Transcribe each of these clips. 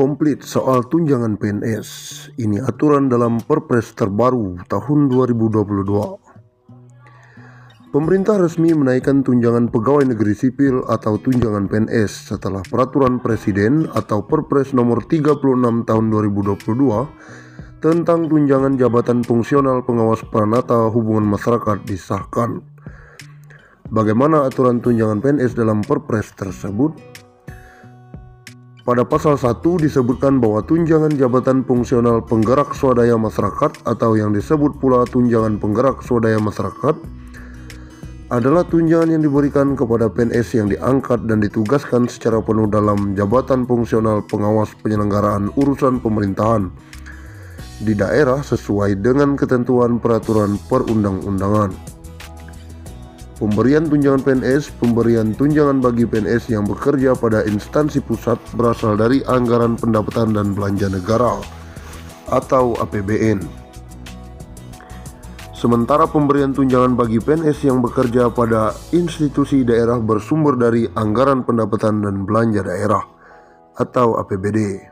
Komplit soal tunjangan PNS. Ini aturan dalam Perpres terbaru tahun 2022. Pemerintah resmi menaikkan tunjangan pegawai negeri sipil atau tunjangan PNS setelah peraturan Presiden atau Perpres nomor 36 tahun 2022 tentang tunjangan jabatan fungsional pengawas Pranata Hubungan Masyarakat disahkan. Bagaimana aturan tunjangan PNS dalam Perpres tersebut? Pada pasal 1 disebutkan bahwa tunjangan jabatan fungsional penggerak swadaya masyarakat atau yang disebut pula tunjangan penggerak swadaya masyarakat adalah tunjangan yang diberikan kepada PNS yang diangkat dan ditugaskan secara penuh dalam jabatan fungsional pengawas penyelenggaraan urusan pemerintahan di daerah sesuai dengan ketentuan peraturan perundang-undangan. Pemberian tunjangan PNS, pemberian tunjangan bagi PNS yang bekerja pada instansi pusat berasal dari anggaran pendapatan dan belanja negara atau APBN. Sementara pemberian tunjangan bagi PNS yang bekerja pada institusi daerah bersumber dari anggaran pendapatan dan belanja daerah atau APBD.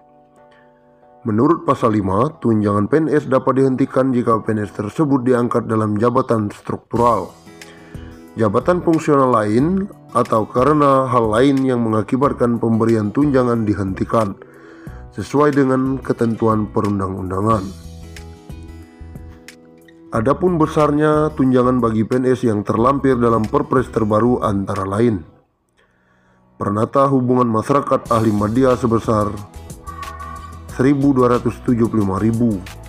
Menurut pasal 5, tunjangan PNS dapat dihentikan jika PNS tersebut diangkat dalam jabatan struktural, jabatan fungsional lain, atau karena hal lain yang mengakibatkan pemberian tunjangan dihentikan sesuai dengan ketentuan perundang-undangan. Adapun besarnya tunjangan bagi PNS yang terlampir dalam Perpres terbaru antara lain: Pranata Hubungan Masyarakat Ahli Madya sebesar Rp1.275.000,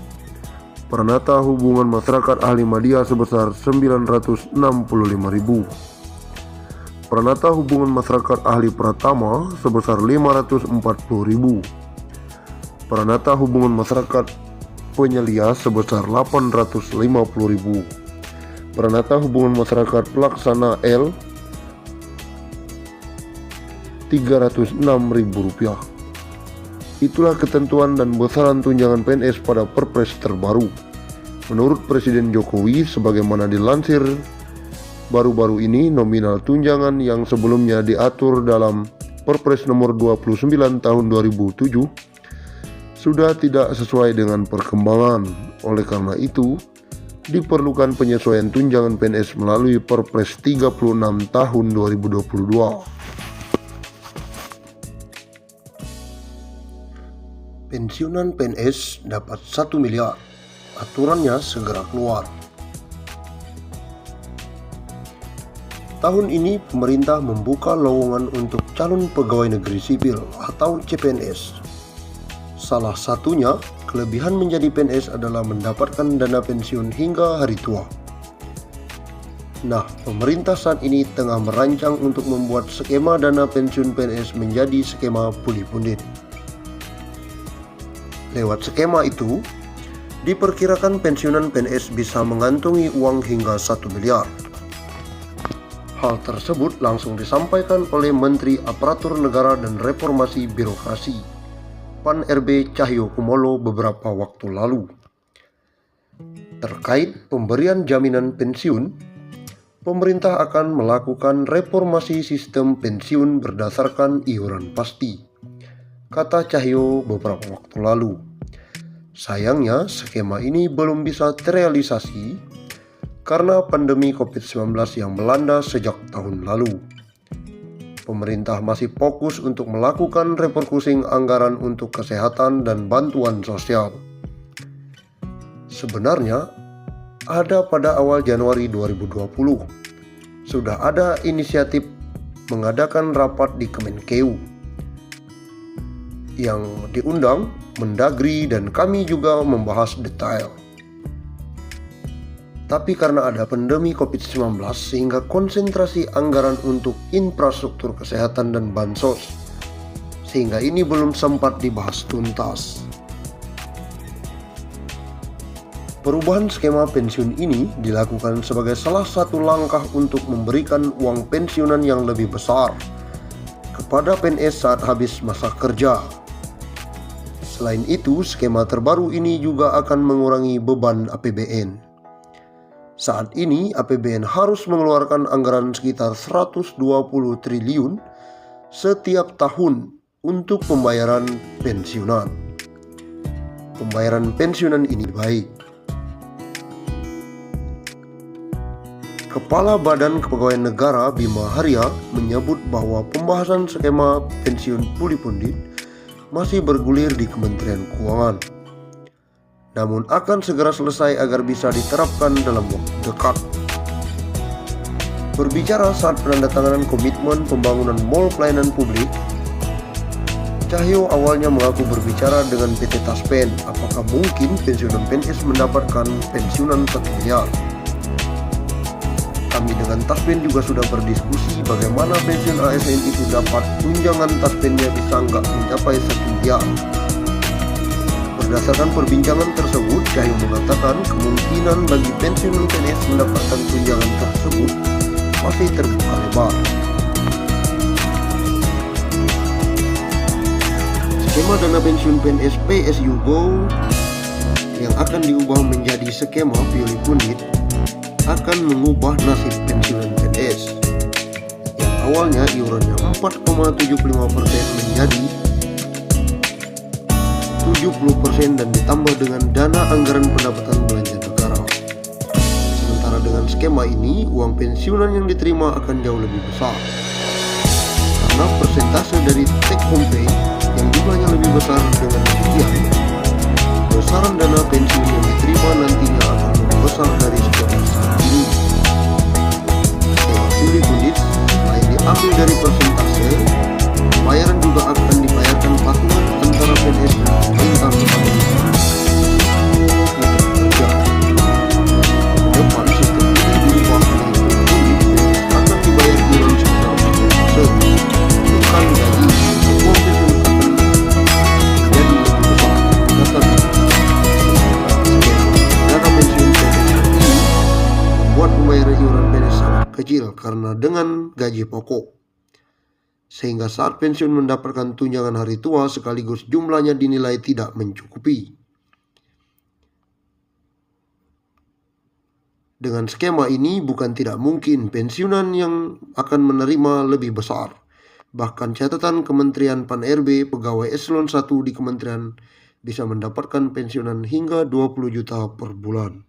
Pranata Hubungan Masyarakat Ahli Madya sebesar Rp965.000, Pranata Hubungan Masyarakat Ahli Pratama sebesar Rp540.000, Pranata Hubungan Masyarakat Penyelia sebesar Rp850.000, Pranata Hubungan Masyarakat Pelaksana L Rp306.000. Itulah ketentuan dan besaran tunjangan PNS pada Perpres terbaru. Menurut Presiden Jokowi, sebagaimana dilansir baru-baru ini, nominal tunjangan yang sebelumnya diatur dalam Perpres nomor 29 tahun 2007 sudah tidak sesuai dengan perkembangan. Oleh karena itu, diperlukan penyesuaian tunjangan PNS melalui Perpres 36 tahun 2022. Pensiunan PNS dapat 1 miliar. Aturannya segera keluar. Tahun ini pemerintah membuka lowongan untuk calon pegawai negeri sipil atau CPNS. Salah satunya, kelebihan menjadi PNS adalah mendapatkan dana pensiun hingga hari tua. Nah, pemerintah saat ini tengah merancang untuk membuat skema dana pensiun PNS menjadi skema puli-pundit. Lewat skema itu, diperkirakan pensiunan PNS bisa mengantongi uang hingga 1 miliar. Hal tersebut langsung disampaikan oleh Menteri Aparatur Negara dan Reformasi Birokrasi PAN RB Cahyokumolo beberapa waktu lalu. Terkait pemberian jaminan pensiun, pemerintah akan melakukan reformasi sistem pensiun berdasarkan iuran pasti, kata Cahyo beberapa waktu lalu. Sayangnya, skema ini belum bisa terrealisasi karena pandemi COVID-19 yang melanda sejak tahun lalu. Pemerintah masih fokus untuk melakukan refocusing anggaran untuk kesehatan dan bantuan sosial. Sebenarnya, ada pada awal Januari 2020, sudah ada inisiatif mengadakan rapat di Kemenkeu yang diundang Mendagri dan kami juga membahas detail. Tapi karena ada pandemi COVID-19 sehingga konsentrasi anggaran untuk infrastruktur kesehatan dan bansos, sehingga ini belum sempat dibahas tuntas. Perubahan skema pensiun ini dilakukan sebagai salah satu langkah untuk memberikan uang pensiunan yang lebih besar kepada PNS saat habis masa kerja. Selain itu, skema terbaru ini juga akan mengurangi beban APBN. Saat ini, APBN harus mengeluarkan anggaran sekitar 120 triliun setiap tahun untuk pembayaran pensiunan. Pembayaran pensiunan ini baik. Kepala Badan Kepegawaian Negara Bima Arya menyebut bahwa pembahasan skema pensiun puli pundit masih bergulir di Kementerian Keuangan, namun akan segera selesai agar bisa diterapkan dalam waktu dekat. Berbicara saat penandatanganan komitmen pembangunan mal pelayanan publik, Cahyo awalnya mengaku berbicara dengan PT Taspen apakah mungkin pensiunan PNS mendapatkan pensiunan 1 miliar. Kami dengan Taspen juga sudah berdiskusi bagaimana pensiun ASN itu dapat tunjangan Taspennya bisa nggak mencapai 1 miliar. Berdasarkan perbincangan tersebut, Cahyo mengatakan kemungkinan bagi pensiunan PNS mendapatkan tunjangan tersebut masih terbuka lebar. Skema dana pensiun PNS PSU Go yang akan diubah menjadi skema pilih pundit akan mengubah nasib pensiunan PNS yang awalnya iurannya 4,75% menjadi 70% dan ditambah dengan dana anggaran pendapatan belanja negara. Sementara dengan skema ini, uang pensiunan yang diterima akan jauh lebih besar karena persentase dari take home pay yang jumlahnya lebih besar. Dengan demikian, besaran dana pensiun yang diterima nantinya akan lebih besar dari skema saat ini. Skema puli pundit selain diambil dari persentase, pembayaran juga akan dibayarkan patungan antara PNS dan pemerintah kepada kerja. Depan sistem ini dirubah menjadi pundit akan dibayar iuran sekitar 10%, bukan gaji. Uang pensiun akan jadi lebih besar. Dana pensiun PNS ini membuat pembayaran iuran PNS sangat kecil karena dengan gaji pokok, sehingga saat pensiun mendapatkan tunjangan hari tua sekaligus jumlahnya dinilai tidak mencukupi. Dengan skema ini bukan tidak mungkin pensiunan yang akan menerima lebih besar. Bahkan catatan Kementerian Pan-RB pegawai eselon 1 di kementerian bisa mendapatkan pensiunan hingga 20 juta per bulan.